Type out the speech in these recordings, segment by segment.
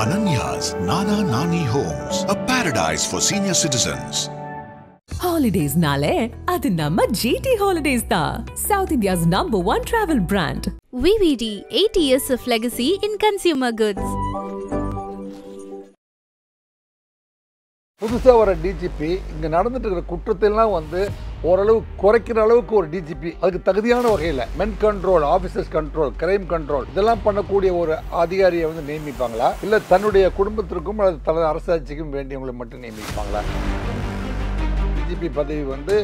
Ananya's Nana Nani Homes, a paradise for senior citizens. Holidays nale adu namma GT Holidays da, South India's #1 travel brand. VVD, 80 years of legacy in consumer goods. புதுசாக வர DGP இங்கே நடந்துட்டு இருக்கிற குற்றத்தெல்லாம் வந்து ஓரளவு குறைக்கிற அளவுக்கு ஒரு டிஜிபி அதுக்கு தகுதியான வகையில் men control, officers control, crime control இதெல்லாம் பண்ணக்கூடிய ஒரு அதிகாரியை வந்து நியமிப்பாங்களா, இல்லை தன்னுடைய குடும்பத்திற்கும் அல்லது தனது அரசாட்சிக்கும் வேண்டியவங்களை மட்டும் நியமிப்பாங்களா? டிஜிபி பதவி வந்து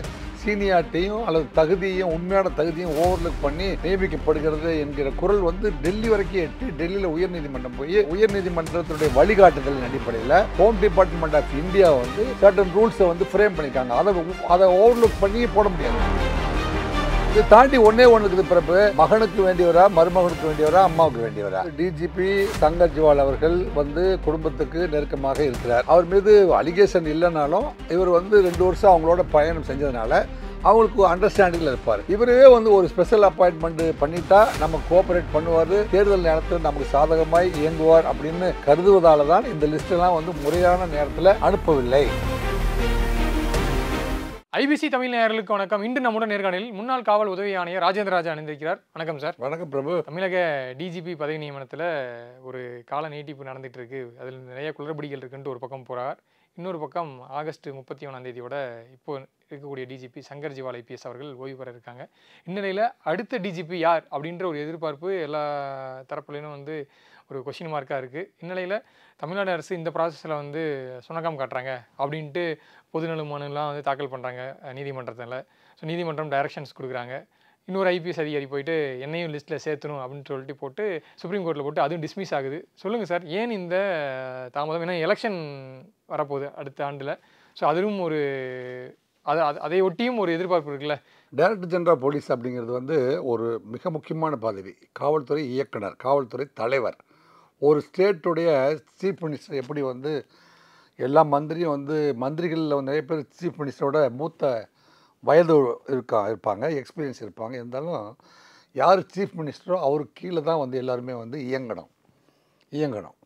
சீனியார்ட்டையும் அல்லது தகுதியும் உண்மையான தகுதியும் ஓவர்லுக் பண்ணி நியமிக்கப்படுகிறது என்கிற குரல் வந்து டெல்லி வரைக்கும் எட்டி டெல்லியில் உயர்நீதிமன்றம் போய் உயர்நீதிமன்றத்துடைய வழிகாட்டுதலின் அடிப்படையில் ஹோம் டிபார்ட்மெண்ட் ஆஃப் இந்தியா வந்து சர்டன் ரூல்ஸை வந்து ஃப்ரேம் பண்ணியிருக்காங்க. அதை ஓவர்லுக் பண்ணி போட முடியாது. இதை தாண்டி ஒன்னே ஒன்றுக்கு பிறப்பு மகனுக்கு வேண்டியவரா, மருமகனுக்கு வேண்டியவரா, அம்மாவுக்கு வேண்டியவரா? டிஜிபி சங்கர் ஜிவால் அவர்கள் வந்து குடும்பத்துக்கு நெருக்கமாக இருக்கிறார். அவர் மீது அலிகேஷன் இல்லைனாலும் இவர் வந்து 2 வருஷம் அவங்களோட பயணம் செஞ்சதுனால அவங்களுக்கு அண்டர்ஸ்டாண்டிங்கில் இருப்பார். இவரே வந்து ஒரு ஸ்பெஷல் அப்பாயின்மெண்ட் பண்ணிட்டா நம்ம கோஆபரேட் பண்ணுவார், தேர்தல் நேரத்தில் நமக்கு சாதகமாய் இயங்குவார் அப்படின்னு கருதுவதால தான் இந்த லிஸ்டெல்லாம் வந்து முறையான நேரத்தில் அனுப்பவில்லை. ஐபிசி தமிழ் நேயர்களுக்கு வணக்கம். இன்று நம்முடன் நேர்காணலில் முன்னாள் காவல் உதவி ஆணையர் ராஜேந்திர ராஜா அணிந்திருக்கிறார். வணக்கம் சார். வணக்கம் பிரபு. தமிழக டிஜிபி பதவி நியமனத்தில் ஒரு கால நீட்டிப்பு நடந்துட்டு இருக்கு, அதில் நிறைய குளறுபடிகள் இருக்குன்ட்டு ஒரு பக்கம் போறார். இன்னொரு பக்கம் ஆகஸ்ட் 31 இப்போ இருக்கக்கூடிய டிஜிபி சங்கர் ஜிவால் ஐபிஎஸ் அவர்கள் ஓய்வு பெற இருக்காங்க. இந்நிலையில் அடுத்த டிஜிபி யார் அப்படின்ற ஒரு எதிர்பார்ப்பு எல்லா தரப்புலையும் வந்து ஒரு கொஸ்டின் மார்க்காக இருக்குது. இந்நிலையில் தமிழ்நாடு அரசு இந்த ப்ராசஸில் வந்து சுணக்கம் காட்டுறாங்க அப்படின்ட்டு பொதுநல மனுலாம் வந்து தாக்கல் பண்ணுறாங்க நீதிமன்றத்தில். ஸோ நீதிமன்றம் டைரக்ஷன்ஸ் கொடுக்குறாங்க. இன்னொரு ஐபிஎஸ் அதிகாரி போயிட்டு என்னையும் லிஸ்ட்டில் சேர்த்தணும் அப்படின்னு சொல்லிட்டு போட்டு சுப்ரீம் கோர்ட்டில் போட்டு அதுவும் டிஸ்மிஸ் ஆகுது. சொல்லுங்கள் சார், ஏன் இந்த தாமதம்? ஏன்னா எலெக்ஷன் வரப்போகுது அடுத்த ஆண்டில். ஸோ அதுவும் ஒரு அதை ஒட்டியும் ஒரு எதிர்பார்ப்பு இருக்குல்ல. டைரக்டர் ஜெனரல் போலீஸ் அப்படிங்கிறது வந்து ஒரு மிக முக்கியமான பதவி. காவல்துறை இயக்குனர், காவல்துறை தலைவர். ஒரு ஸ்டேட்டுடைய சீஃப் மினிஸ்டர் எப்படி வந்து எல்லா மந்திரியும் வந்து மந்திரிகளில் வந்து நிறைய பேர் சீஃப் மினிஸ்டரோட மூத்த வயது இருப்பாங்க, எக்ஸ்பீரியன்ஸ் இருப்பாங்க. இருந்தாலும் யார் சீஃப் மினிஸ்டரோ அவருக்கு கீழே தான் வந்து எல்லாருமே வந்து இயங்கணும்.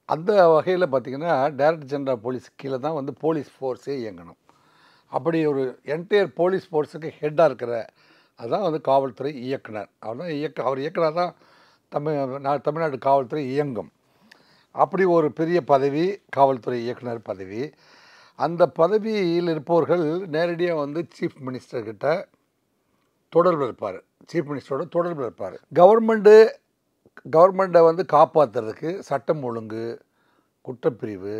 அந்த வகையில் பார்த்திங்கன்னா டைரக்டர் ஜெனரல் போலீஸ் கீழே தான் வந்து போலீஸ் ஃபோர்ஸே இயங்கணும். அப்படி ஒரு என்டையர் போலீஸ் ஃபோர்ஸுக்கு ஹெட்டாக இருக்கிற அதுதான் வந்து காவல்துறை இயக்குனர். அவர் இயக்குனர் தான் தமிழ்நாடு காவல்துறை இயங்கும். அப்படி ஒரு பெரிய பதவி காவல்துறை இயக்குனர் பதவி. அந்த பதவியில் இருப்பவர்கள் நேரடியாக வந்து சீஃப் மினிஸ்டர்கிட்ட தொடர்பில் இருப்பார், சீஃப் மினிஸ்டரோட தொடர்பில் இருப்பார். கவர்மெண்ட்டை வந்து காப்பாற்றுறதுக்கு சட்டம் ஒழுங்கு, குற்றப்பிரிவு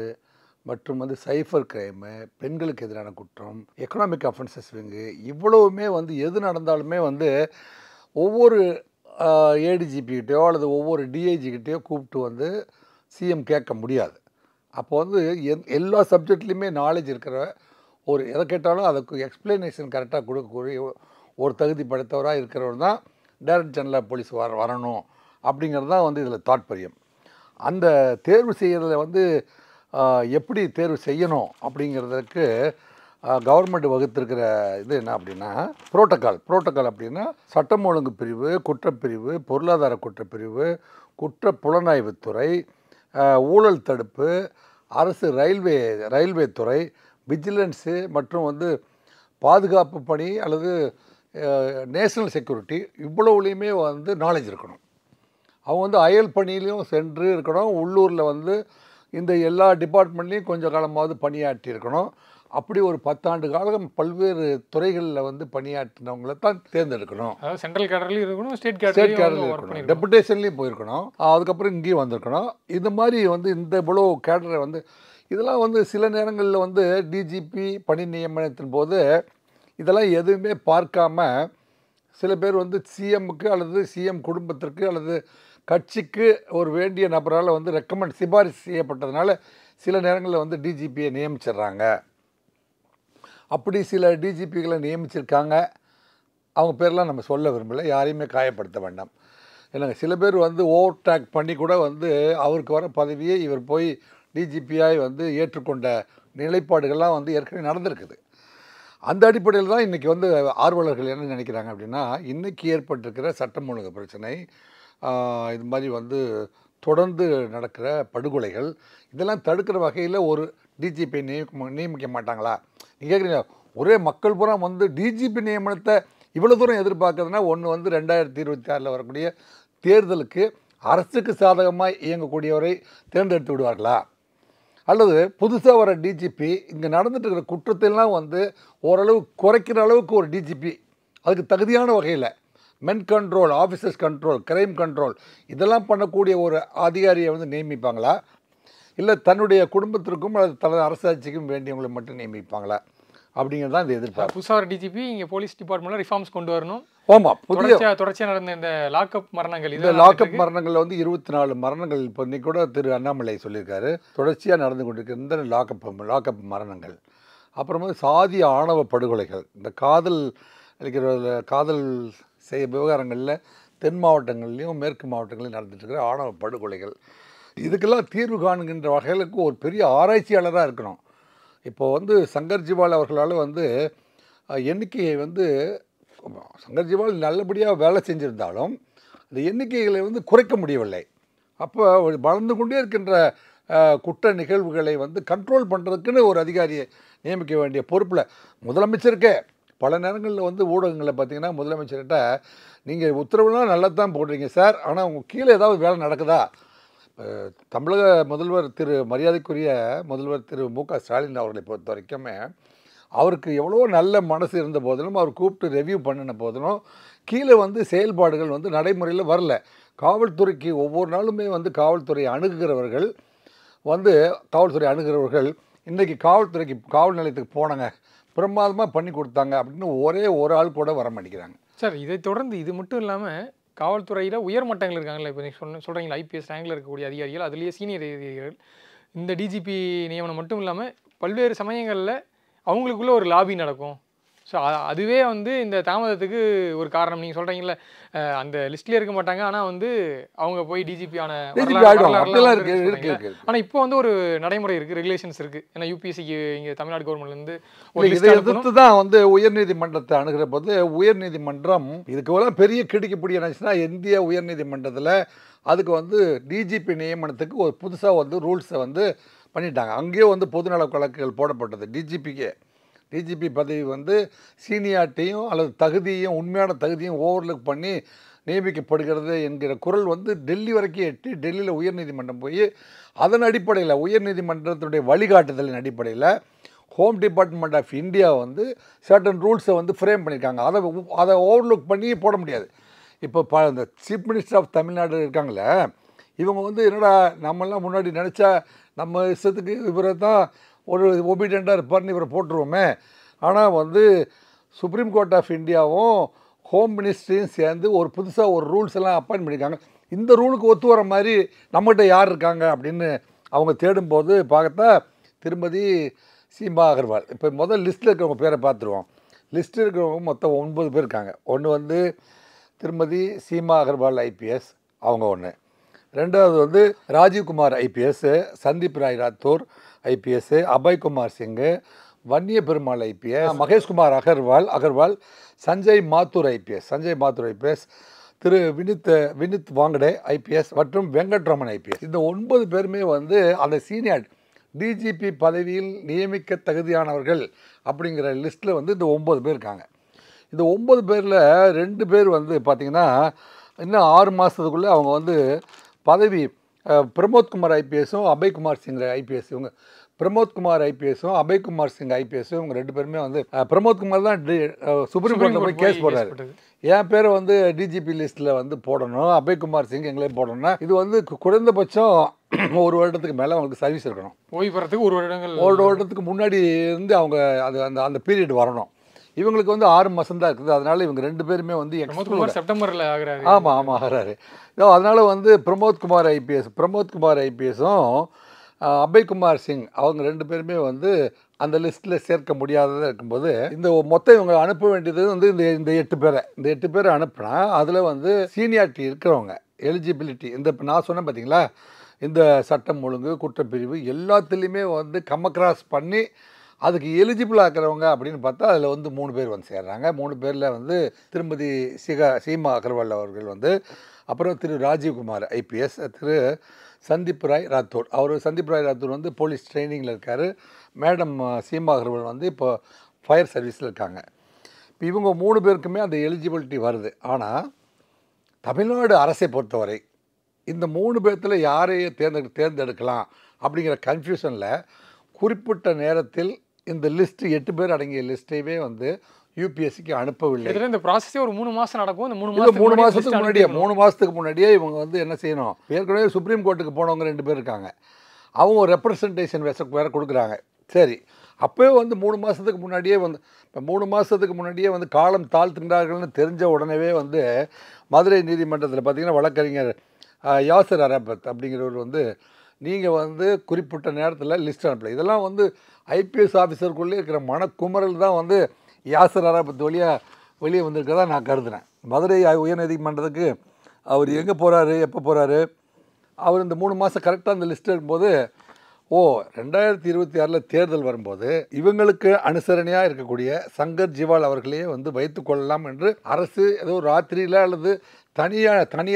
மற்றும் வந்து சைபர் கிரைமு, பெண்களுக்கு எதிரான குற்றம், எக்கனாமிக் அஃபென்சஸ் விங்கு, இவ்வளவுமே வந்து எது நடந்தாலுமே வந்து ஒவ்வொரு ஏடிஜிபிக்கிட்டேயோ அல்லது ஒவ்வொரு டிஐஜிக்கிட்டேயோ கூப்பிட்டு வந்து சிஎம் கேட்க முடியாது. அப்போ வந்து எல்லா சப்ஜெக்ட்லேயுமே நாலேஜ் இருக்கிற ஒரு எதை கேட்டாலும் அதுக்கு எக்ஸ்பிளனேஷன் கரெக்டாக கொடுக்கக்கூடிய ஒரு தகுதி படைத்தவராக இருக்கிறவர் தான் டைரக்டர் ஜெனரல் போலீஸ் வரணும் அப்படிங்கிறது தான் வந்து இதில் தாற்பயம். அந்த தேர்வு செய்கிறத வந்து எப்படி தேர்வு செய்யணும் அப்படிங்கிறதுக்கு கவர்மெண்ட் வகுத்திருக்கிற இது என்ன அப்படின்னா புரோட்டோக்கால் அப்படின்னா சட்டம் ஒழுங்கு பிரிவு, குற்றப்பிரிவு, பொருளாதார குற்றப்பிரிவு, குற்ற புலனாய்வுத்துறை, ஊழல் தடுப்பு, அரசு ரயில்வே துறை, விஜிலன்ஸு மற்றும் வந்து பாதுகாப்பு பணி அல்லது நேஷனல் செக்யூரிட்டி, இவ்வளவுலேயுமே வந்து நாலேஜ் இருக்கணும். அவங்க வந்து அயல் பணியிலையும் சென்று இருக்கணும், உள்ளூரில் வந்து இந்த எல்லா டிபார்ட்மெண்ட்லேயும் கொஞ்சம் காலமாவது பணியாற்றி இருக்கணும். அப்படி ஒரு 10 ஆண்டு காலம் பல்வேறு துறைகளில் வந்து பணியாற்றினவங்களை தான் தேர்ந்தெடுக்கணும். அதாவது சென்ட்ரல் கேடர்லையும் இருக்கணும், ஸ்டேட் கேடர்லையும் இருக்கணும், டெபுடேஷன்லேயும் போயிருக்கணும், அதுக்கப்புறம் இங்கேயும் வந்திருக்கணும். இது மாதிரி வந்து இந்த இவ்வளோ கேடரை வந்து இதெல்லாம் வந்து சில நேரங்களில் வந்து டிஜிபி பணி நியமனத்தின் போது இதெல்லாம் எதுவுமே பார்க்காம சில பேர் வந்து சிஎம்முக்கு அல்லது சிஎம் குடும்பத்திற்கு அல்லது கட்சிக்கு ஒரு வேண்டிய நபரால் வந்து சிபாரிசு செய்யப்பட்டதுனால சில நேரங்களில் வந்து டிஜிபியை நியமிச்சிடுறாங்க. அப்படி சில டிஜிபிகளை நியமிச்சிருக்காங்க. அவங்க பேரெலாம் நம்ம சொல்ல விரும்பலை, யாரையுமே காயப்படுத்த வேண்டாம். இல்லைங்க, சில பேர் வந்து ஓவர்டேக் பண்ணி கூட வந்து அவருக்கு வர பதவியை இவர் போய் டிஜிபியாய் வந்து ஏற்றுக்கொண்ட நிலைப்பாடுகள்லாம் வந்து ஏற்கனவே நடந்திருக்குது. அந்த அடிப்படையில் தான் இன்றைக்கி வந்து ஆர்வலர்கள் என்ன நினைக்கிறாங்க அப்படின்னா, இன்றைக்கி ஏற்பட்டிருக்கிற சட்டம் ஒழுங்கு பிரச்சனை, இது மாதிரி வந்து தொடர்ந்து நடக்கிற படுகொலைகள் இதெல்லாம் தடுக்கிற வகையில் ஒரு டிஜிபி நியமிக்க மாட்டாங்களா? நீங்கள் கேட்குறீங்க, ஒரே மக்கள் பூரா வந்து டிஜிபி நியமனத்தை இவ்வளோ தூரம் எதிர்பார்க்குறதுனா, ஒன்று வந்து 2026 வரக்கூடிய தேர்தலுக்கு அரசுக்கு சாதகமாக இயங்கக்கூடியவரை தேர்ந்தெடுத்து விடுவார்களா? அல்லது புதுசாக வர டிஜிபி இங்கே நடந்துட்டு இருக்கிற குற்றத்தையெல்லாம் வந்து ஓரளவு குறைக்கிற அளவுக்கு ஒரு டிஜிபி அதுக்கு தகுதியான வகையில் men control, officers control, crime control இதெல்லாம் பண்ணக்கூடிய ஒரு அதிகாரியை வந்து நியமிப்பாங்களா? இல்லை தன்னுடைய குடும்பத்திற்கும் அல்லது தனது அரசாட்சிக்கும் வேண்டியவங்களை மட்டும் நியமிப்பாங்களா? அப்படிங்கிறது தான் இந்த எதிர்பார்ப்பு. புதுசாக ஒரு டிஜிபி இங்கே போலீஸ் டிபார்ட்மெண்ட்டில் ரிஃபார்ம்ஸ் கொண்டு வரணும். ஆமாம், தொடர்ச்சியாக நடந்த இந்த லாக்அப் மரணங்கள், இந்த லாக்அப் மரணங்களில் வந்து 24 மரணங்கள் இப்போ இன்னைக்கு கூட திரு அண்ணாமலை சொல்லியிருக்காரு, தொடர்ச்சியாக நடந்து கொண்டிருக்கிற இந்த லாக்அப் மரணங்கள். அப்புறமா சாதிய ஆணவ படுகொலைகள், இந்த காதல் விவகாரங்களில் தென் மாவட்டங்கள்லையும் மேற்கு மாவட்டங்களையும் நடந்துட்டு இருக்கிற ஆணவ படுகொலைகள், இதுக்கெல்லாம் தீர்வு காணுகின்ற வகைகளுக்கு ஒரு பெரிய ஆராய்ச்சியாளராக இருக்கணும். இப்போ வந்து சங்கர் ஜிவால் அவர்களால் வந்து எண்ணிக்கையை வந்து சங்கர் ஜிவால் நல்லபடியாக வேலை செஞ்சுருந்தாலும் அந்த எண்ணிக்கைகளை வந்து குறைக்க முடியவில்லை. அப்போ வளர்ந்து கொண்டே இருக்கின்ற குற்ற நிகழ்வுகளை வந்து கண்ட்ரோல் பண்ணுறதுக்குன்னு ஒரு அதிகாரியை நியமிக்க வேண்டிய பொறுப்பில் முதலமைச்சருக்கே பல நேரங்களில் வந்து ஊடகங்களில் பார்த்திங்கன்னா முதலமைச்சர்கிட்ட நீங்கள் உத்தரவுலாம் நல்லா தான் போடுறீங்க சார், ஆனால் உங்கள் கீழே ஏதாவது வேலை நடக்குதா? தமிழக முதல்வர் மரியாதைக்குரிய முதல்வர் திரு மு.க. ஸ்டாலின் அவர்களை பொறுத்த வரைக்குமே அவருக்கு எவ்வளோ நல்ல மனசு இருந்த போதிலும் அவர் கூப்பிட்டு ரெவ்யூ பண்ணின போதிலும் கீழே வந்து செயல்பாடுகள் வந்து நடைமுறையில் வரல. காவல்துறைக்கு ஒவ்வொரு நாளுமே வந்து காவல்துறை அணுகுகிறவர்கள் இன்றைக்கி காவல் நிலையத்துக்கு போனாங்க, பிரமாதமாக பண்ணி கொடுத்தாங்க அப்படின்னு ஒரே ஒரு ஆள் கூட வர மாட்டேங்கிறாங்க சார். இதை தொடர்ந்து இது மட்டும் இல்லாமல் காவல்துறையில் உயர் மட்டங்கள் இருக்காங்களா, இப்போ நீங்கள் சொல்கிறீங்களா ஐபிஎஸ் ரேங்கில் இருக்கக்கூடிய அதிகாரிகள், அதுலேயே சீனியர் அதிகாரிகள், இந்த டிஜிபி நியமனம் மட்டும் இல்லாமல் பல்வேறு சமயங்களில் அவங்களுக்குள்ள ஒரு லாபி நடக்கும். ஸோ அதுவே வந்து இந்த தாமதத்துக்கு ஒரு காரணம். நீங்கள் சொல்கிறீங்கள அந்த லிஸ்ட்லேயே இருக்க மாட்டாங்க, ஆனால் வந்து அவங்க போய் டிஜிபி ஆன ஆனால் இப்போ வந்து ஒரு நடைமுறை இருக்குது, ரெகுலேஷன்ஸ் இருக்குது. ஏன்னா யூபிஎஸ்சிக்கு இங்கே தமிழ்நாடு கவர்மெண்ட்லேருந்து ஒரு இதை எதிர்த்து தான் வந்து உயர்நீதிமன்றத்தை அணுகிற போது உயர்நீதிமன்றம் இதுக்கு பெரிய கிடுக்கிப்பிடி என்னச்சுன்னா, இந்திய உயர்நீதிமன்றத்தில் அதுக்கு வந்து டிஜிபி நியமனத்துக்கு ஒரு புதுசாக வந்து ரூல்ஸை வந்து பண்ணிட்டாங்க. அங்கேயே வந்து பொதுநல வழக்குகள் போடப்பட்டது. டிஜிபி பதவி வந்து சீனியாரிட்டியும் அல்லது தகுதியும் உண்மையான தகுதியும் ஓவர்லுக் பண்ணி நியமிக்கப்படுகிறது என்கிற குரல் வந்து டெல்லி வரைக்கும் எட்டி டெல்லியில் உயர்நீதிமன்றம் போய் அதன் அடிப்படையில் உயர்நீதிமன்றத்தினுடைய வழிகாட்டுதலின் அடிப்படையில் ஹோம் டிபார்ட்மெண்ட் ஆஃப் இந்தியா வந்து சர்டன் ரூல்ஸை வந்து ஃப்ரேம் பண்ணியிருக்காங்க. அதை ஓவர்லுக் பண்ணி போட முடியாது. இப்போ இந்த சீஃப் மினிஸ்டர் ஆஃப் தமிழ்நாடு இருக்காங்களே, இவங்க வந்து என்னடா நம்மெல்லாம் முன்னாடி நினச்சா நம்ம இஷ்டத்துக்கு இவரை தான் ஒரு ஒபீடியண்ட்டாக இருப்பார்னு இவரை போட்டுருவோமே. ஆனால் வந்து சுப்ரீம் கோர்ட் ஆஃப் இந்தியாவும் ஹோம் மினிஸ்ட்ரியும் சேர்ந்து ஒரு புதுசாக ஒரு ரூல்ஸ் எல்லாம் அப்பாயின்ட் பண்ணியிருக்காங்க. இந்த ரூலுக்கு ஒத்து வர மாதிரி நம்மகிட்ட யார் இருக்காங்க அப்படின்னு அவங்க தேடும்போது பார்த்தா திருமதி சீமா அகர்வால். இப்போ முதல் லிஸ்ட்டில் இருக்கிறவங்க பேரை பார்த்துருவோம். லிஸ்ட்டில் இருக்கிறவங்க மொத்தம் 9 பேர் இருக்காங்க. ஒன்று வந்து திருமதி சீமா அகர்வால் ஐபிஎஸ், அவங்க ஒன்று. ரெண்டாவது வந்து ராஜீவ்குமார் ஐபிஎஸ், சந்தீப் ராய் ராத்தோர் ஐபிஎஸ், அபய்குமார் சிங்கு, வன்னிய பெருமாள் ஐபிஎஸ், மகேஷ்குமார் அகர்வால், சஞ்சய் மாத்தூர் ஐபிஎஸ், திரு வினித் வாங்கடே ஐபிஎஸ் மற்றும் வெங்கட்ரமன் ஐபிஎஸ். இந்த 9 பேருமே வந்து அந்த சீனியர் டிஜிபி பதவியில் நியமிக்க தகுதியானவர்கள் அப்படிங்கிற லிஸ்ட்டில் வந்து இந்த 9 பேர் இருக்காங்க. இந்த 9 பேரில் 2 பேர் வந்து பார்த்திங்கன்னா இன்னும் 6 மாதத்துக்குள்ளே அவங்க வந்து பதவி பிரமோத்குமார் ஐபிஎஸும் அபய்குமார் சிங் ஐபிஎஸ், இவங்க பிரமோத்குமார் ஐபிஎஸும் அபய்குமார் சிங் ஐபிஎஸும் இவங்க 2 பேருமே வந்து பிரமோத்குமார் தான் சுப்ரீம் கோர்ட்டில் போய் கேஸ் போடுறாரு. என் பேரை வந்து டிஜிபி லிஸ்ட்டில் வந்து போடணும், அபய்குமார் சிங் எங்களே போடணும்னா இது வந்து குறைந்தபட்சம் 1 வருடத்துக்கு மேலே அவங்களுக்கு சர்வீஸ் இருக்கணும். ஓய்வு பெறத்துக்கு 1 வருடத்துக்கு முன்னாடி இருந்து அவங்க அந்த பீரியட் வரணும். இவங்களுக்கு வந்து 6 மாதம் தான் இருக்குது. அதனால் இவங்க 2 பேருமே வந்து செப்டம்பரில் ஆகிறாரு. ஆமாம் ஆகிறாரு. அதனால் வந்து பிரமோத்குமார் ஐபிஎஸும் அபய்குமார் சிங் அவங்க 2 பேருமே வந்து அந்த லிஸ்ட்டில் சேர்க்க முடியாததாக இருக்கும்போது இந்த மொத்தம் இவங்க அனுப்ப வேண்டியது வந்து இந்த 8 பேரை அனுப்புனா அதில் வந்து சீனியாரிட்டி இருக்கிறவங்க எலிஜிபிலிட்டி இந்த நான் சொன்னேன் பார்த்தீங்களா, இந்த சட்டம் ஒழுங்கு குற்றப்பிரிவு எல்லாத்துலேயுமே வந்து கிராஸ் பண்ணி அதுக்கு எலிஜிபிள் ஆக்கிறவங்க அப்படின்னு பார்த்தா அதில் வந்து 3 பேர் வந்து சேர்றாங்க. 3 பேரில் வந்து திருமதி சீமா அகர்வால் அவர்கள் வந்து, அப்புறம் திரு ராஜீவ்குமார் ஐபிஎஸ், திரு சந்தீப் ராய் ராத்தோர். சந்தீப் ராய் ராத்தோர் வந்து போலீஸ் ட்ரைனிங்கில் இருக்கார். மேடம் சீமா அகர்வால் வந்து இப்போ ஃபயர் சர்வீஸில் இருக்காங்க. இப்போ இவங்க 3 பேருக்குமே அந்த எலிஜிபிலிட்டி வருது. ஆனால் தமிழ்நாடு அரசை பொறுத்தவரை இந்த 3 பேர்த்தில் யாரையே தேர்ந்தெடுக்கலாம் அப்படிங்கிற கன்ஃபியூஷனில் குறிப்பிட்ட நேரத்தில் இந்த லிஸ்ட்டு 8 பேர் அடங்கிய லிஸ்ட்டையே வந்து யூபிஎஸ்சிக்கு அனுப்பவில்லை. இந்த ப்ராசஸே ஒரு 3 மாதம் நடக்கும். இந்த 3 மாதத்துக்கு முன்னாடியே இவங்க வந்து என்ன செய்யணும், ஏற்கனவே சுப்ரீம் கோர்ட்டுக்கு போனவங்க 2 பேர் இருக்காங்க. அவங்க ஒரு ரெப்ரசன்டேஷன் வேறு கொடுக்குறாங்க. சரி, அப்போயே வந்து 3 மாதத்துக்கு முன்னாடியே வந்து இப்போ 3 மாதத்துக்கு முன்னாடியே வந்து காலம் தாழ்த்துகிறார்கள்னு தெரிஞ்ச உடனே வந்து மதுரை நீதிமன்றத்தில் பார்த்திங்கன்னா வழக்கறிஞர் யாசர் அரபத் அப்படிங்கிறவர் வந்து நீங்கள் வந்து குறிப்பிட்ட நேரத்தில் லிஸ்ட் அனுப்பலை. இதெல்லாம் வந்து ஐபிஎஸ் ஆஃபீஸருக்குள்ளே இருக்கிற மனக்குமரல் தான் வந்து யாசர் அரபத் வெளியே வந்திருக்கிறதா நான் கருதுகிறேன். மதுரை உயர்நீதிமன்றத்துக்கு அவர் எங்கே போகிறாரு, எப்போ போகிறாரு, அவர் இந்த 3 மாதம் கரெக்டாக அந்த லிஸ்ட் இருக்கும்போது 2026 தேர்தல் வரும்போது இவங்களுக்கு அனுசரணையாக இருக்கக்கூடிய சங்கர் ஜிவால் அவர்களையே வந்து வைத்துக்கொள்ளலாம் என்று அரசு ஏதோ ராத்திரியில் அல்லது தனி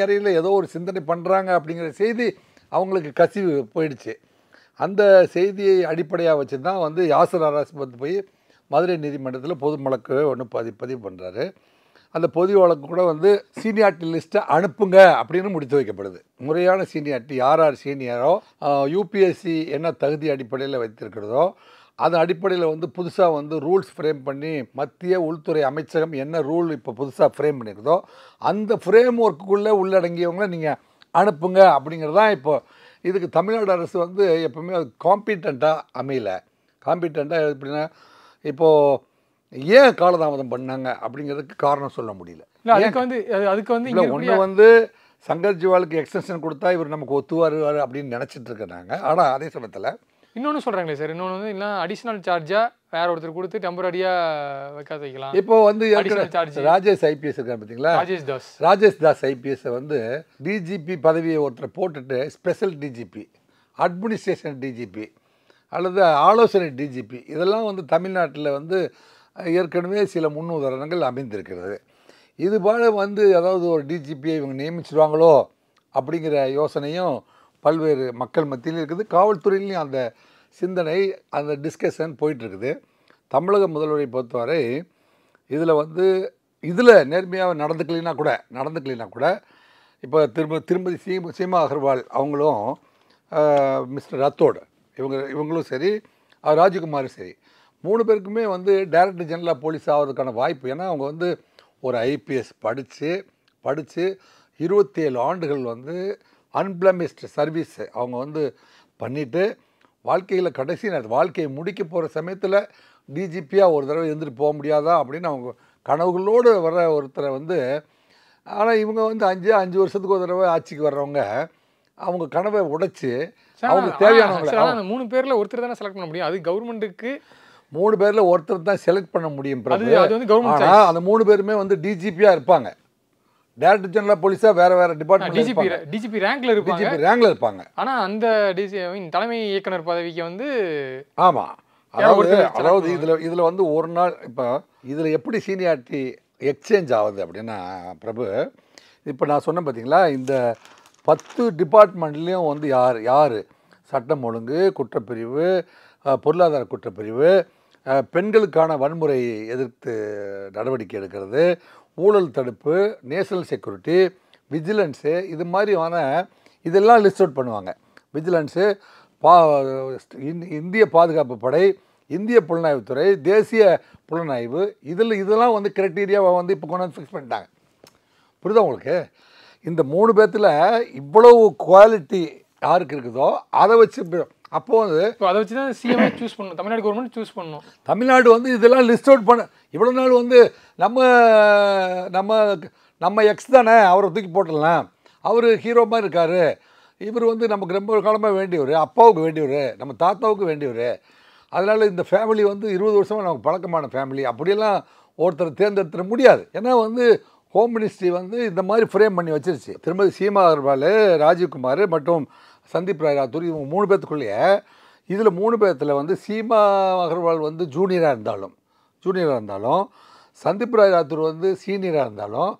அறையில் ஏதோ ஒரு சிந்தனை பண்ணுறாங்க அப்படிங்கிற செய்தி அவங்களுக்கு கசிவு போயிடுச்சு. அந்த செய்தியை அடிப்படையாக வச்சு தான் வந்து யாசர் அரபத் போய் மதுரை நீதிமன்றத்தில் பொது வழக்கு ஒன்று பதிவு பண்ணுறாரு. அந்த பொது வழக்கு கூட வந்து சீனியாரிட்டி லிஸ்ட்டை அனுப்புங்க அப்படின்னு முடித்து வைக்கப்படுது. முறையான சீனியாரிட்டி யார் சீனியரோ, யூபிஎஸ்சி என்ன தகுதி அடிப்படையில் வைத்திருக்கிறதோ அதன் அடிப்படையில் வந்து புதுசாக வந்து ரூல்ஸ் ஃப்ரேம் பண்ணி மத்திய உள்துறை அமைச்சகம் என்ன ரூல் இப்போ புதுசாக ஃப்ரேம் பண்ணியிருக்கதோ அந்த ஃப்ரேம் ஒர்க்குள்ளே உள்ளடங்கியவங்களை நீங்கள் அனுப்புங்க அப்படிங்கிறதான் இப்போ. இதுக்கு தமிழ்நாடு அரசு வந்து எப்பவுமே அது காம்பிட்டண்ட்டாக அமையல. காம்பிட்டண்ட்டாக எப்படின்னா இப்போது ஏன் காலதாமதம் பண்ணாங்க அப்படிங்கிறதுக்கு காரணம் சொல்ல முடியல. அதுக்கு வந்து ஒன்று வந்து சங்கர் ஜிவாலுக்கு எக்ஸ்டென்ஷன் கொடுத்தா இவர் நமக்கு ஒத்துவார் அப்படின்னு நினச்சிட்டு இருக்கிறாங்க. ஆனால் அதே சமயத்தில் இன்னொன்று சொல்கிறாங்களே சார், இன்னொன்று வந்து இல்லை அடிஷ்னல் சார்ஜாக வேற ஒருத்தர் கொடுத்து டெம்பரரியாக வைக்காத வைக்கலாம். இப்போ வந்து ராஜேஷ் ஐபிஎஸ் இருக்காரு பார்த்தீங்களா, ராஜேஷ் தாஸ் ஐபிஎஸ்ஸை வந்து டிஜிபி பதவியை ஒருத்தரை போட்டுட்டு ஸ்பெஷல் டிஜிபி, அட்மினிஸ்ட்ரேஷன் டிஜிபி அல்லது ஆலோசனை டிஜிபி இதெல்லாம் வந்து தமிழ்நாட்டில் வந்து ஏற்கனவே சில முன்னுதாரணங்கள் அமைந்திருக்கிறது. இது போல் வந்து அதாவது ஒரு டிஜிபியை இவங்க நியமிச்சிருவாங்களோ அப்படிங்கிற யோசனையும் பல்வேறு மக்கள் மத்தியிலும் இருக்குது. காவல்துறையிலையும் அந்த சிந்தனை அந்த டிஸ்கஷன் போயிட்டுருக்குது. தமிழக முதல்வரை பொறுத்தவரை இதில் நேர்மையாக நடந்துக்கலைன்னா கூட இப்போ திருமதி சீமா அகர்வால் அவங்களும் மிஸ்டர் ரத்தோடு இவங்களும் சரி, ராஜகுமாரும் சரி, 3 பேருக்குமே வந்து டைரக்டர் ஜெனரல் ஆஃப் போலீஸ் ஆகிறதுக்கான வாய்ப்பு. ஏன்னா அவங்க வந்து ஒரு ஐபிஎஸ் படித்து 27 ஆண்டுகள் வந்து அன்பிளமிஸ்ட் சர்வீஸ் அவங்க வந்து பண்ணிவிட்டு வாழ்க்கையில் கடைசி வாழ்க்கையை முடிக்க போகிற சமயத்தில் டிஜிபியாக ஒரு தடவை இருந்துட்டு போக முடியாதா அப்படின்னு அவங்க கனவுகளோடு வர ஒருத்தரை வந்து, ஆனால் இவங்க வந்து 5 வருஷத்துக்கு ஒரு தடவை ஆட்சிக்கு வர்றவங்க அவங்க கனவை உடைச்சி அவங்க தேவையானவங்க 3 பேரில் ஒருத்தர் தானே செலக்ட் பண்ண முடியும். அது கவர்மெண்ட்டுக்கு 3 பேரில் ஒருத்தர் தான் செலக்ட் பண்ண முடியும். ஆனால் அந்த 3 பேருமே வந்து டிஜிபியாக இருப்பாங்க. டைரக்டர் ஜெனரல் ஆஃப் போலீஸாக வேறு டிபார்ட்மெண்ட் டிஜிபி ரேங்க்ல இருப்பாங்க. ஆனால் அந்த தலைமை இயக்குனர் பதவிக்கு வந்து ஆமாம், அதாவது இதில் வந்து ஒரு நாள் இப்போ இதில் எப்படி சீனியாரிட்டி எக்ஸ்சேஞ்ச் ஆகுது அப்படின்னா பிரபு, இப்போ நான் சொன்னேன் பார்த்தீங்களா, இந்த 10 டிபார்ட்மெண்ட்லேயும் வந்து யார் சட்டம் ஒழுங்கு குற்றப்பிரிவு, பொருளாதார குற்றப்பிரிவு, பெண்களுக்கான வன்முறை எதிர்த்து நடவடிக்கை எடுக்கிறது, ஊழல் தடுப்பு, நேஷனல் செக்யூரிட்டி, விஜிலன்ஸு, இது மாதிரியான இதெல்லாம் லிஸ்ட் அவுட் பண்ணுவாங்க. விஜிலன்ஸு, இந்திய பாதுகாப்பு படை, இந்திய புலனாய்வுத்துறை, தேசிய புலனாய்வு, இதெல்லாம் வந்து கிரைட்டீரியாவை வந்து இப்போ கொண்டு வந்து ஃபிக்ஸ் பண்ணிட்டாங்க. புரியுதா உங்களுக்கு? இந்த 3 பேர்த்தில் இவ்வளவு குவாலிட்டி யாருக்கு இருக்குதோ அதை வச்சு அப்போது அதை வச்சு தான் சிஎம் சூஸ் பண்ணணும், தமிழ்நாடு கவர்மெண்ட் சூஸ் பண்ணணும். தமிழ்நாடு வந்து இதெல்லாம் லிஸ்ட் அவுட் பண்ண இவ்வளோ நாள் வந்து நம்ம எக்ஸ் தானே, அவரை தூக்கி போட்டுடலாம், அவர் ஹீரோ மாதிரி இருக்கார், இவர் வந்து நமக்கு ரொம்ப காலமாக வேண்டியவர், அப்பாவுக்கு வேண்டியவர், நம்ம தாத்தாவுக்கு வேண்டியவர், அதனால் இந்த ஃபேமிலி வந்து 20 வருஷமாக நமக்கு பழக்கமான ஃபேமிலி அப்படியெல்லாம் ஒருத்தர் தேர்ந்தெடுத்துட முடியாது. ஏன்னா வந்து ஹோம் மினிஸ்ட்ரி வந்து இந்த மாதிரி ஃப்ரேம் பண்ணி வச்சிருச்சு. திருமதி சீமா அகர்வால், ராஜீவ்குமார் மற்றும் சந்தீப் ராய் ராத்தூர் இவங்க 3 பேர்த்துக்குள்ளேயே இதில் 3 பேர்த்தில் வந்து சீமா அகர்வால் வந்து ஜூனியராக இருந்தாலும் சந்தீப் ராய் ராத்தூர் வந்து சீனியராக இருந்தாலும்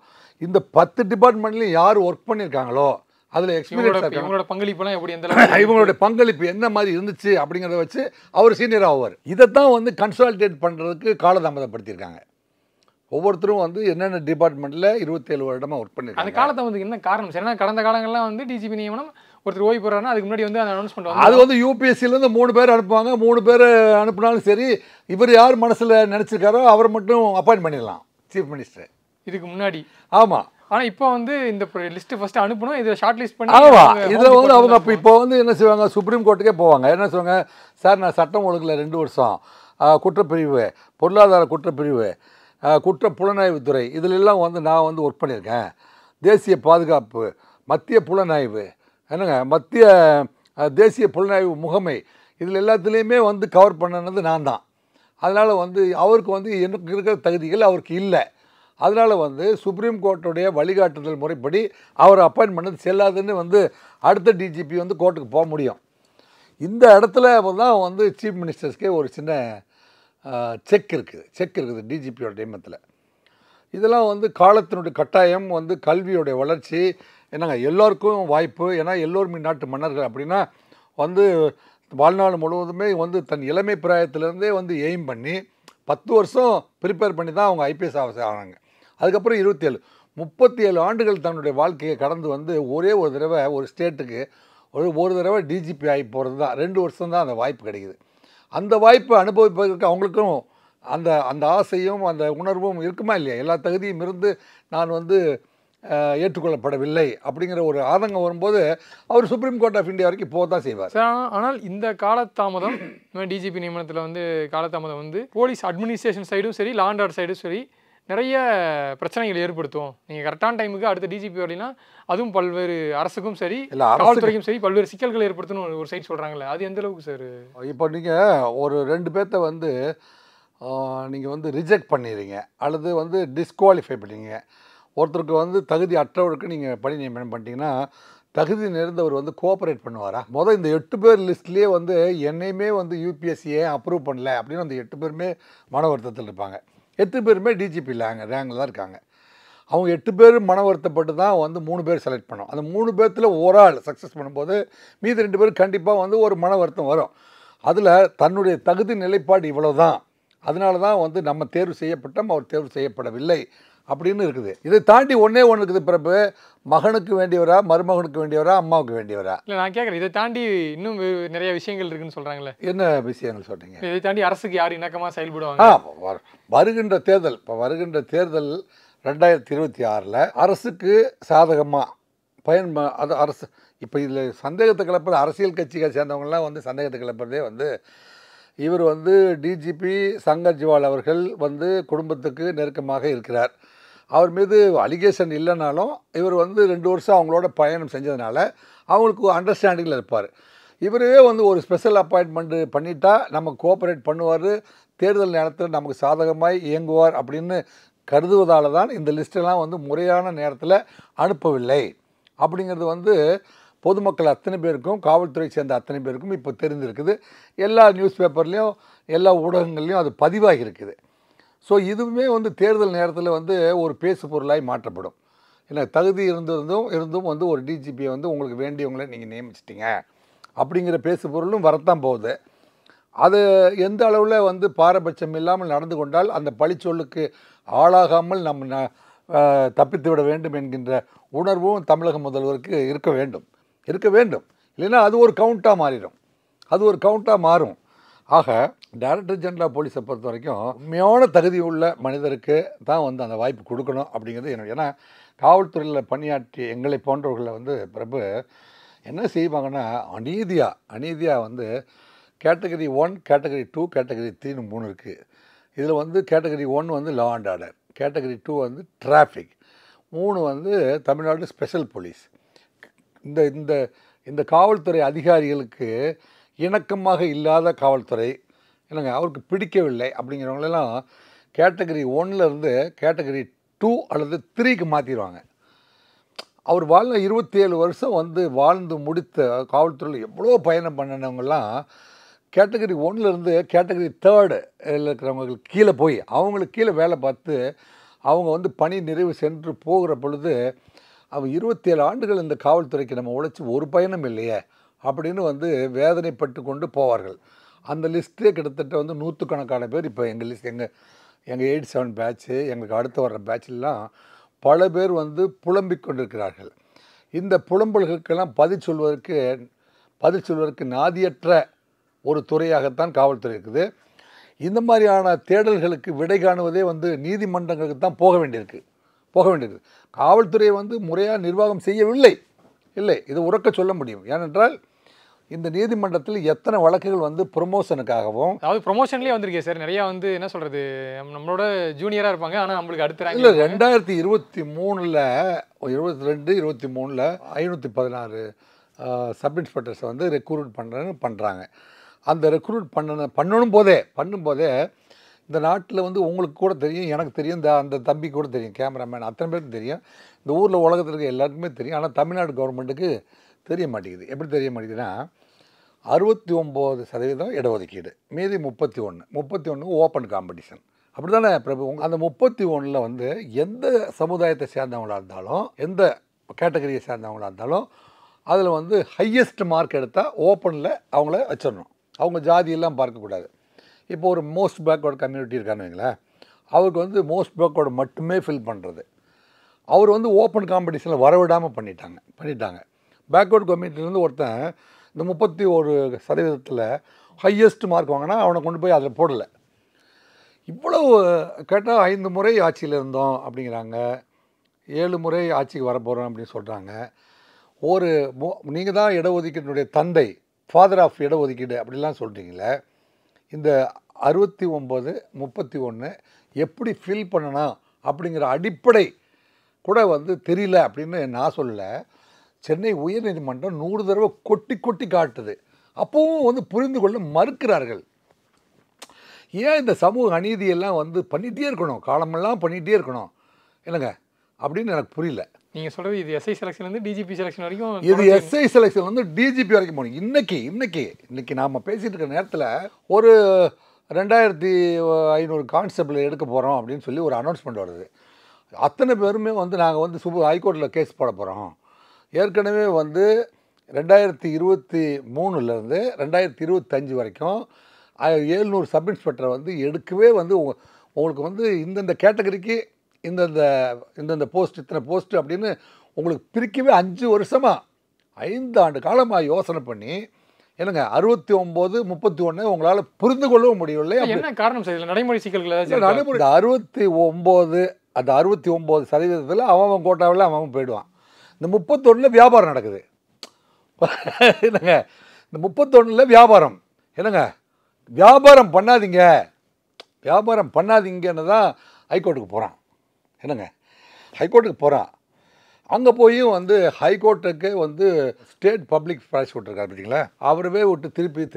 இந்த 10 டிபார்ட்மெண்ட்லையும் யார் ஒர்க் பண்ணியிருக்காங்களோ அதில் எக்ஸ்பீரியன்ஸ் இவங்களோட பங்களிப்புலாம் எப்படி எந்த இவங்களுடைய பங்களிப்பு என்ன மாதிரி இருந்துச்சு அப்படிங்கிறத வச்சு அவர் சீனியர் ஆவார். இதைத்தான் வந்து கன்சாலிடேட் பண்ணுறதுக்கு காலதாமதப்படுத்தியிருக்காங்க. ஒவ்வொருத்தரும் வந்து என்னென்ன டிபார்ட்மெண்ட்டில் 27 வருடமாக ஒர்க் பண்ணியிருக்காங்க. அந்த காலத்தை என்ன காரணம் சார்? ஏன்னா கடந்த காலங்கள்லாம் வந்து டிஜிபி நியமனம் ஒருத்தர் ஓய்வு போகிறாருன்னா அதுக்கு முன்னாடி வந்து அந்த அனௌன்ஸ்மெண்ட் அது வந்து யூபிஎஸ்சிலேருந்து 3 பேர் அனுப்புவாங்க. 3 பேர் அனுப்புனாலும் சரி, இவர் யார் மனசில் நினச்சிருக்காரோ அவரை மட்டும் அப்பாயின்ட் பண்ணிடலாம் சீஃப் மினிஸ்டர். இதுக்கு முன்னாடி ஆமாம். ஆனால் இப்போ வந்து இந்த லிஸ்ட்டு ஃபஸ்ட்டு அனுப்பணும், இதை ஷார்ட் லிஸ்ட் பண்ணி ஆமாம். இதில் வந்து அவங்க அப்போ இப்போ வந்து என்ன செய்வாங்க, சுப்ரீம் கோர்ட்டுக்கே போவாங்க. என்ன செய்வாங்க, சார் நான் சட்டம் ஒழுங்கில் 2 வருஷம், குற்றப்பிரிவு, பொருளாதார குற்றப்பிரிவு, குற்ற புலனாய்வுத்துறை, இதிலெல்லாம் வந்து நான் வந்து ஒர்க் பண்ணியிருக்கேன். தேசிய பாதுகாப்பு, மத்திய புலனாய்வு, என்னங்க மத்திய தேசிய புலனாய்வு முகமை, இதில் எல்லாத்துலேயுமே வந்து கவர் பண்ணது நான் தான். அதனால் வந்து அவருக்கு வந்து எனக்கு இருக்கிற தகுதிகள் அவருக்கு இல்லை. அதனால் வந்து சுப்ரீம் கோர்ட்டுடைய வழிகாட்டுதல் முறைப்படி அவர் அப்பாயின்ட் பண்ணது செல்லாதுன்னு வந்து அடுத்த டிஜிபி வந்து கோர்ட்டுக்கு போக முடியும். இந்த இடத்துல தான் வந்து சீஃப் மினிஸ்டர்ஸ்க்கே ஒரு சின்ன செக் இருக்குது டிஜிபியோட நியமனத்தில். இதெல்லாம் வந்து காலத்தினுடைய கட்டாயம், வந்து கல்வியோடைய வளர்ச்சி, என்னங்க எல்லோருக்கும் வாய்ப்பு. ஏன்னா எல்லோருமே நாட்டு மன்னர்கள் அப்படின்னா வந்து வாழ்நாள் முழுவதுமே வந்து தன் இளமை பிராயத்திலேருந்தே வந்து எய்ம் பண்ணி 10 வருஷம் ப்ரிப்பேர் பண்ணி தான் அவங்க ஐபிஎஸ் ஆகிறாங்க. அதுக்கப்புறம் 37 ஆண்டுகள் தன்னுடைய வாழ்க்கையை கடந்து வந்து ஒரே ஒரு தடவை ஒரு ஸ்டேட்டுக்கு ஒரு தடவை டிஜிபி ஆகி போகிறது தான் 2 வருஷம் தான் அந்த வாய்ப்பு கிடைக்குது. அந்த வாய்ப்பை அனுபவிப்பதற்கு அவங்களுக்கும் அந்த அந்த ஆசையும் அந்த உணர்வும் இருக்குமா இல்லையா? எல்லா தகுதியும் இருந்து நான் வந்து ஏற்றுக்கொள்ளப்படவில்லை அப்படிங்கிற ஒரு ஆதங்கம் வரும்போது அவர் சுப்ரீம் கோர்ட் ஆஃப் இந்தியா வரைக்கும் போக தான் செய்வார். ஆனால் இந்த காலதாமதம் டிஜிபி நியமனத்தில் வந்து காலதாமதம் வந்து போலீஸ் அட்மினிஸ்ட்ரேஷன் சைடும் சரி, லா அண்ட் ஆர்டர் சைடும் சரி நிறைய பிரச்சனைகள் ஏற்படுத்தும். நீங்கள் கரெக்டான டைமுக்கு அடுத்த டிஜிபி வரலைன்னா அதுவும் பல்வேறு அரசுக்கும் சரி, காவல்துறைக்கும் சரி பல்வேறு சிக்கல்கள் ஏற்படுத்தணும் ஒரு சைட் சொல்கிறாங்களே, அது எந்த அளவுக்கு சார்? இப்போ நீங்கள் ஒரு 2 பேர்த்த வந்து நீங்கள் வந்து ரிஜெக்ட் பண்ணிடுறீங்க அல்லது வந்து டிஸ்குவாலிஃபை பண்ணுறீங்க. ஒருத்தருக்கு வந்து தகுதி அற்றவருக்கு நீங்கள் பணி நியமனம் பண்ணிட்டீங்கன்னா தகுதி நிறைந்தவர் வந்து கோஆப்ரேட் பண்ணுவாரா? இந்த 8 பேர் லிஸ்ட்லேயே வந்து என்னையுமே வந்து யூபிஎஸ்சியே அப்ரூவ் பண்ணல அப்படின்னு அந்த 8 பேருமே மன வருத்தத்தில் இருப்பாங்க. 8 பேருமே டிஜிபி ரேங்கில் தான் இருக்காங்க. அவங்க 8 பேர் மன வருத்தப்பட்டு தான் வந்து 3 பேர் செலக்ட் பண்ணோம். அந்த 3 பேர்த்தில் ஒரு ஆள் சக்ஸஸ் பண்ணும்போது மீதி 2 பேர் கண்டிப்பாக வந்து ஒரு மன வருத்தம் வரும். அதில் தன்னுடைய தகுதி நிலைப்பாடு இவ்வளோ தான், அதனால தான் வந்து நம்ம தேர்வு செய்யப்பட்டோம், அவர் தேர்வு செய்யப்படவில்லை அப்படின்னு இருக்குது. இதை தாண்டி ஒன்று இருக்குது. பிறப்பு மகனுக்கு வேண்டியவரா, மருமகனுக்கு வேண்டியவரா, அம்மாவுக்கு வேண்டியவரா? இல்லை நான் கேட்குறேன், இதை தாண்டி இன்னும் நிறைய விஷயங்கள் இருக்குன்னு சொல்கிறாங்களே, என்ன விஷயங்கள் சொல்கிறீங்க? இதை தாண்டி அரசுக்கு யார் இணக்கமாக செயல்படுவாங்க? வருகின்ற தேர்தல், இப்போ வருகின்ற தேர்தல் 2026 அரசுக்கு சாதகமாக அது அரசு இப்போ இதில் சந்தேகத்தை கிளப்புறது அரசியல் கட்சிகளை சேர்ந்தவங்களாம் வந்து சந்தேகத்தை கிளப்புறதே வந்து இவர் வந்து டிஜிபி சங்கர் ஜிவால் அவர்கள் வந்து குடும்பத்துக்கு நெருக்கமாக இருக்கிறார். அவர் மீது அலிகேஷன் இல்லைனாலும் இவர் வந்து 2 வருஷம் அவங்களோட பயணம் செஞ்சதுனால அவங்களுக்கு அண்டர்ஸ்டாண்டிங்கில் இருப்பார். இவரே வந்து ஒரு ஸ்பெஷல் அப்பாயின்மெண்ட்டு பண்ணிட்டா நம்ம கோஆப்ரேட் பண்ணுவார், தேர்தல் நேரத்தில் நமக்கு சாதகமாய் இயங்குவார் அப்படின்னு கருதுவதால் தான் இந்த லிஸ்ட்டெல்லாம் வந்து முறையான நேரத்தில் அனுப்பவில்லை அப்படிங்கிறது வந்து பொதுமக்கள் அத்தனை பேருக்கும், காவல்துறை சேர்ந்த அத்தனை பேருக்கும் இப்போ தெரிஞ்சிருக்குது. எல்லா நியூஸ் பேப்பர்லேயும் எல்லா ஊடகங்கள்லேயும் அது பதிவாகி இருக்குது. ஸோ இதுவுமே வந்து தேர்தல் நேரத்தில் வந்து ஒரு பேசு பொருளாய் மாற்றப்படும். ஏன்னா தகுதி இருந்தும் வந்து ஒரு டிஜிபியை வந்து உங்களுக்கு வேண்டியவங்களை நீங்கள் நியமிச்சிட்டிங்க அப்படிங்கிற பேசு பொருளும் வரத்தான் போகுது. அது எந்த அளவில் வந்து பாரபட்சம் இல்லாமல் நடந்து கொண்டால் அந்த பழிச்சொல்லுக்கு ஆளாகாமல் நம்ம தப்பித்து விட வேண்டும் என்கின்ற உணர்வும் தமிழக முதல்வருக்கு இருக்க வேண்டும். இல்லைன்னா அது ஒரு கவுண்ட்டாக மாறும். ஆக டைரக்டர் ஜெனரல் ஆஃப் போலீஸை பொறுத்த வரைக்கும் உண்மையான தகுதி உள்ள மனிதருக்கு தான் வந்து அந்த வாய்ப்பு கொடுக்கணும் அப்படிங்கிறது என்னோட. ஏன்னா காவல்துறையில் பணியாற்றி எங்களை போன்றவர்களை வந்து பிரபு என்ன செய்வாங்கன்னா அநீதியாக வந்து கேட்டகரி 1, கேட்டகரி 2, கேட்டகரி 3ன்னு 3 இருக்குது. இதில் வந்து கேட்டகரி 1 வந்து லா அண்ட் ஆர்டர், கேட்டகரி 2 வந்து டிராஃபிக், 3 வந்து தமிழ்நாடு ஸ்பெஷல் போலீஸ். இந்த காவல்துறை அதிகாரிகளுக்கு இணக்கமாக இல்லாத காவல்துறை என்னங்க அவருக்கு பிடிக்கவில்லை அப்படிங்கிறவங்களெல்லாம் கேட்டகரி 1லேருந்து கேட்டகரி 2 அல்லது 3க்கு மாற்றிடுவாங்க. அவர் வாழ்ந்த 27 வருஷம் வந்து வாழ்ந்து முடித்த காவல்துறையில் எவ்வளோ பயணம் பண்ணினவங்கெல்லாம் கேட்டகரி 1லேருந்து கேட்டகரி 3 இருக்கிறவங்களுக்கு கீழே போய் அவங்களுக்கு கீழே வேலை பார்த்து அவங்க வந்து பணி நிறைவு சென்று போகிற பொழுது அவன் 27 ஆண்டுகள் இந்த காவல்துறைக்கு நம்ம உழைச்சி ஒரு பயனும் இல்லையே அப்படின்னு வந்து வேதனைப்பட்டு கொண்டு போவார்கள். அந்த லிஸ்ட்டே கிட்டத்தட்ட வந்து 100கணக்கான பேர் இப்போ எங்கள் லிஸ்ட் எங்கள் 87 பேட்ச்சு எங்களுக்கு அடுத்து வர்ற பேட்செலாம் பல பேர் வந்து புலம்பிக் கொண்டிருக்கிறார்கள். இந்த புலம்பல்களுக்கெல்லாம் பதில் சொல்வதற்கு நாதியற்ற ஒரு துறையாகத்தான் காவல்துறை இருக்குது. இந்த மாதிரியான தேடல்களுக்கு விடை காணுவதே வந்து நீதிமன்றங்களுக்கு தான் போக வேண்டியிருக்கு. காவல்துறையை வந்து முறையாக நிர்வாகம் செய்யவில்லை. இது உறக்க சொல்ல முடியும். ஏனென்றால் இந்த நீதிமன்றத்தில் எத்தனை வழக்குகள் வந்து ப்ரொமோஷனுக்காகவும், அதாவது ப்ரொமோஷன்லேயே வந்திருக்கே சார், நிறையா வந்து என்ன சொல்கிறது, நம்மளோட ஜூனியராக இருப்பாங்க, ஆனால் நம்மளுக்கு அடுத்த இல்லை 2023 23 516 சப் இன்ஸ்பெக்டர்ஸை வந்து ரெக்ரூட் பண்ணுறாங்க. அந்த ரெக்ரூட் பண்ணும்போதே இந்த நாட்டில் வந்து உங்களுக்கு கூட தெரியும், எனக்கு தெரியும், அந்த தம்பி கூட தெரியும், கேமராமேன் அத்தனை பேருக்கு தெரியும், இந்த ஊரில் உலகத்தில் இருக்க எல்லாருக்குமே தெரியும். ஆனால் தமிழ்நாடு கவர்மெண்ட்டுக்கு தெரிய மாட்டேங்குது. எப்படி தெரிய மாட்டேங்குதுன்னா 69% இடஒதுக்கீடு, மீதி 31 ஓப்பன் காம்படிஷன். அப்படி தானே பிரபு? அந்த 31 வந்து எந்த சமுதாயத்தை சேர்ந்தவங்களாக இருந்தாலும், எந்த கேட்டகரியை சேர்ந்தவங்களாக இருந்தாலும் அதில் வந்து ஹையஸ்ட் மார்க் எடுத்தால் ஓப்பனில் அவங்கள வச்சிடணும். அவங்க ஜாதியெல்லாம் பார்க்கக்கூடாது. இப்போ ஒரு மோஸ்ட் பேக்வர்டு கம்யூனிட்டி இருக்கான்னு வைங்களேன், அவருக்கு வந்து மோஸ்ட் பேக்வர்டு மட்டுமே ஃபில் பண்ணுறது. அவர் வந்து ஓப்பன் காம்படிஷனில் வரவிடாமல் பண்ணிட்டாங்க. பேக்வர்டு கம்யூனிட்டிலேருந்து ஒருத்தன் இந்த 31% ஹையஸ்ட் மார்க் வாங்கினா அவனை கொண்டு போய் அதில் போடலை. இவ்வளவு கேட்டால் 5 முறை ஆட்சியில் இருந்தோம் அப்படிங்கிறாங்க, 7 முறை ஆட்சிக்கு வரப்போகிறோம் அப்படின்னு சொல்கிறாங்க. நீங்கள் தான் இடஒதுக்கீட்டினுடைய தந்தை, ஃபாதர் ஆஃப் இடஒதுக்கீடு அப்படிலாம் சொல்கிறீங்களே, இந்த 69 31 எப்படி ஃபில் பண்ணணும் அப்படிங்கிற அடிப்படை கூட வந்து தெரியல அப்படின்னு நான் சொல்லலை. சென்னை உயர்நீதிமன்றம் 100 தடவை கொட்டி காட்டுது. அப்போவும் வந்து புரிந்து கொள்ள மறுக்கிறார்கள். ஏன் இந்த சமூக அநீதியெல்லாம் வந்து பண்ணிகிட்டே இருக்கணும், காலமெல்லாம் பண்ணிகிட்டே இருக்கணும் இல்லைங்க அப்படின்னு எனக்கு புரியல. நீங்கள் சொல்கிறது இது எஸ்ஐ செலெக்ஷன்லேருந்து டிஜிபி செலெக்ஷன் வரைக்கும், இது எஸ்ஐ செலெக்ஷன் வந்து டிஜிபி வரைக்கும் போகணும். இன்னைக்கு நாம் பேசிகிட்டு இருக்கிற நேரத்தில் ஒரு 2500 கான்ஸ்டபிள் எடுக்க போகிறோம் அப்படின்னு சொல்லி ஒரு அனௌன்ஸ்மெண்ட் வருது. அத்தனை பேருமே வந்து நாங்கள் வந்து ஹைகோர்ட்டில் கேஸ் போட போகிறோம். ஏற்கனவே வந்து 2023லேருந்து 2025 வரைக்கும் 700 சப் இன்ஸ்பெக்டரை வந்து எடுக்கவே வந்து உங்களுக்கு வந்து இந்தந்த கேட்டகரிக்கு இந்தந்த போஸ்ட் இத்தனை போஸ்ட்டு அப்படின்னு உங்களுக்கு பிரிக்கவே 5 வருஷமாக 5 ஆண்டு காலமாக யோசனை பண்ணி என்னங்க 69 31 உங்களால் புரிந்து கொள்ளவும் முடியவில்லை. என்ன காரணம் சார்? நடைமுறை சிக்கல்கள் 69 அந்த 69% அவன் கோட்டாவில் அவன் போயிடுவான். இந்த 31 வியாபாரம் நடக்குது என்னங்க. இந்த 31 வியாபாரம் என்னங்க, வியாபாரம் பண்ணாதீங்கன்னு தான் ஹைகோர்ட்டுக்கு போகிறான் என்னங்க. ஹைகோர்ட்டுக்கு போகிறான், அங்கே போயும் வந்து ஹைகோர்ட்டுக்கு வந்து ஸ்டேட் பப்ளிக் ப்ராசிக்யூட்டர் இருக்கார் பார்த்தீங்களா, அவரவே விட்டு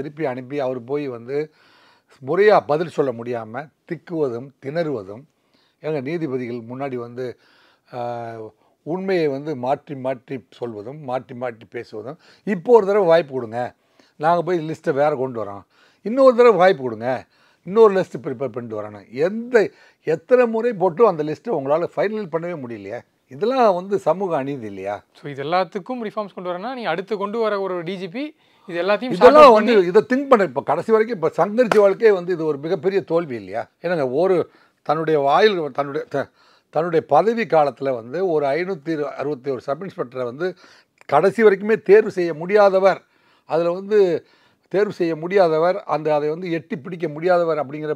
திருப்பி அனுப்பி அவர் போய் வந்து முறையாக பதில் சொல்ல முடியாமல் திக்குவதும் திணறுவதும், எங்கள் நீதிபதிகள் முன்னாடி வந்து உண்மையை வந்து மாற்றி சொல்வதும் மாற்றி பேசுவதும், இப்போ ஒரு தடவை வாய்ப்பு கொடுங்க, நாங்கள் போய் லிஸ்ட்டை வேறு கொண்டு வரோம், இன்னொரு தடவை வாய்ப்பு கொடுங்க, இன்னொரு லிஸ்ட்டு ப்ரிப்பேர் பண்ணிட்டு வரணும். எத்தனை முறை போட்டும் அந்த லிஸ்ட்டை உங்களால் ஃபைனல் பண்ணவே முடியலையே. இதெல்லாம் வந்து சமூக அநீதி இல்லையா? ஸோ இது எல்லாத்துக்கும் ரிஃபார்ம்ஸ் கொண்டு வரனா நீங்கள் அடுத்து கொண்டு வர ஒரு டிஜிபி இதெல்லாம் வந்து இதை திங்க் பண்ண இப்போ கடைசி வரைக்கும் இப்போ சங்கர் ஜிவாலுக்கே வந்து இது ஒரு மிகப்பெரிய தோல்வி இல்லையா? ஏன்னாங்க தன்னுடைய பதவி காலத்தில் வந்து ஒரு 561 சப் இன்ஸ்பெக்டரை வந்து கடைசி வரைக்குமே தேர்வு செய்ய முடியாதவர், அதை வந்து எட்டி பிடிக்க முடியாதவர் அப்படிங்கிற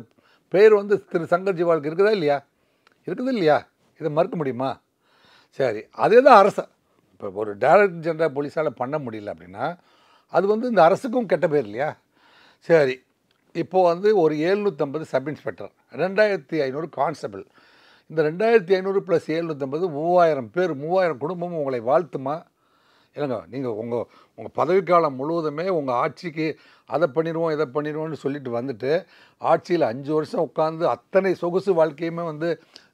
பெயர் வந்து திரு சங்கர் ஜிவாலுக்கு இருக்குதா இல்லையா? இதை மறுக்க முடியுமா? சரி, அதே தான் அரசு. இப்போ ஒரு டைரக்டர் ஜெனரல் போலீஸால் பண்ண முடியல அப்படின்னா அது வந்து இந்த அரசுக்கும் கெட்ட பேர் இல்லையா? சரி, இப்போது வந்து ஒரு 750 சப் இன்ஸ்பெக்டர், 2500 கான்ஸ்டபிள், இந்த 2500 + 750 3000 பேர், 3000 குடும்பமும் உங்களை வாழ்த்துமா? இல்லைங்க, நீங்கள் உங்கள் பதவிக்காலம் முழுவதுமே உங்கள் ஆட்சிக்கு அதை பண்ணிடுவோம் இதை பண்ணிடுவோம்னு சொல்லிட்டு வந்துட்டு ஆட்சியில் 5 வருஷம் உட்காந்து அத்தனை சொகுசு வாழ்க்கையுமே வந்து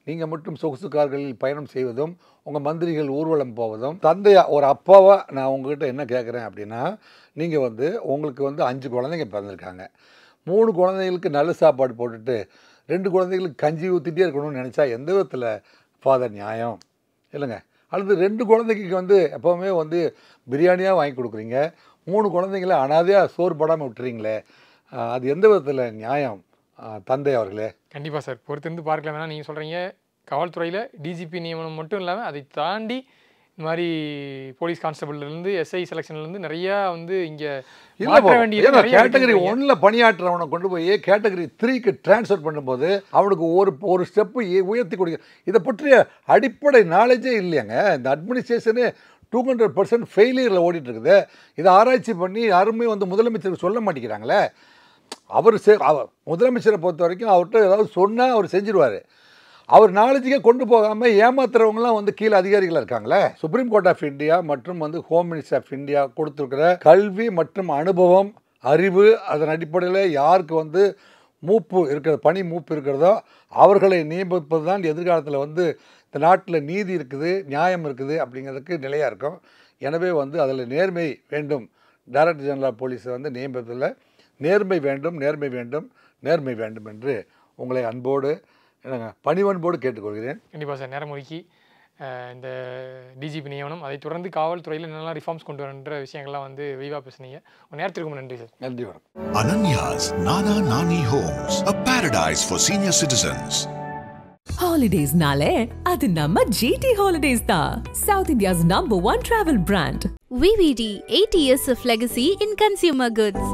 நீங்கள் மட்டும் சொகுசு கார்களில் பயணம் செய்வதும் உங்கள் மந்திரிகள் ஊர்வலம் போவதும் தந்தையா ஒரு அப்பாவா நான் உங்ககிட்ட என்ன கேட்குறேன் அப்படின்னா, நீங்கள் வந்து உங்களுக்கு வந்து 5 குழந்தைங்க பிறந்திருக்காங்க. 3 குழந்தைகளுக்கு நல்ல சாப்பாடு போட்டுட்டு 2 குழந்தைகளுக்கு கஞ்சி ஊற்றிட்டே இருக்கணும்னு நினச்சா எந்த விதத்தில் ஃபாதர் நியாயம் இல்லைங்க? அல்லது 2 குழந்தைக்கு வந்து எப்போவுமே வந்து பிரியாணியாக வாங்கி கொடுக்குறீங்க, 3 குழந்தைங்கள அனாதையாக சோறு போடாமல் விட்டுறீங்களே, அது எந்த விதத்தில் நியாயம் தந்தை அவர்களே? கண்டிப்பாக சார், பொறுத்திருந்து பார்க்கலாம். வேணா நீங்கள் சொல்கிறீங்க காவல்துறையில் டிஜிபி நியமனம் மட்டும் இல்லாமல் அதை தாண்டி இந்த மாதிரி போலீஸ் கான்ஸ்டபிள்லேருந்து எஸ்ஐ செலெக்ஷன்லேருந்து நிறையா வந்து இங்கே மாற்ற வேண்டிய கேட்டகரி 1ல் பணியாற்றுறவனை கொண்டு போய் கேட்டகரி 3க்கு டிரான்ஸ்ஃபர் பண்ணும்போது அவனுக்கு ஒரு ஸ்டெப்பு உயர்த்தி கொடுக்க, இதை பற்றிய அடிப்படை நாலேஜே இல்லையாங்க. இந்த அட்மினிஸ்ட்ரேஷனே 200% ஃபெயிலியரில் ஓடிட்டு இருக்குது. இதை ஆராய்ச்சி பண்ணி யாருமே வந்து முதலமைச்சருக்கு சொல்ல மாட்டேங்கிறாங்களே. அவர் முதலமைச்சரை பொறுத்த வரைக்கும் அவர்கிட்ட ஏதாவது சொன்னால் அவர் செஞ்சிருவார். அவர் நாலேஜுக்கே கொண்டு போகாமல் ஏமாத்துறவங்களாம் வந்து கீழே அதிகாரிகளாக இருக்காங்களே. சுப்ரீம் கோர்ட் ஆஃப் இந்தியா மற்றும் வந்து ஹோம் மினிஸ்டர் ஆஃப் இந்தியா கொடுத்துருக்கிற கல்வி மற்றும் அனுபவம் அறிவு அதன் அடிப்படையில் யாருக்கு வந்து பணி மூப்பு இருக்கிறதோ அவர்களை நியமிப்பது தான் எதிர்காலத்தில் வந்து இந்த நாட்டில் நீதி இருக்குது, நியாயம் இருக்குது அப்படிங்கிறதுக்கு நிலையாக இருக்கும். எனவே வந்து அதில் நேர்மை வேண்டும். டைரக்டர் ஜெனரல் ஆஃப் போலீஸை வந்து நியமிப்பதில் நேர்மை வேண்டும், நேர்மை வேண்டும், நேர்மை வேண்டும் என்று உங்களை அன்போடு பணிவன்போடு கேட்டுக்கொள்கிறேன். கண்டிப்பாக சார், நேரம் ஒதுக்கி இந்த டிஜிபி நியமனம் அதை தொடர்ந்து காவல்துறையில் என்னெல்லாம் ரிஃபார்ம்ஸ் கொண்டு வரன்ற விஷயங்கள்லாம் வந்து விரிவாக பேசுனீங்க. உங்கள் நேரத்திற்கு நன்றி சார். நன்றி, வணக்கம். Ananya's Nana Nani Homes, a paradise for senior citizens. Holidays nale adu namma GT Holidays da, South India's #1 travel brand. VVD, 8 years of legacy in consumer goods.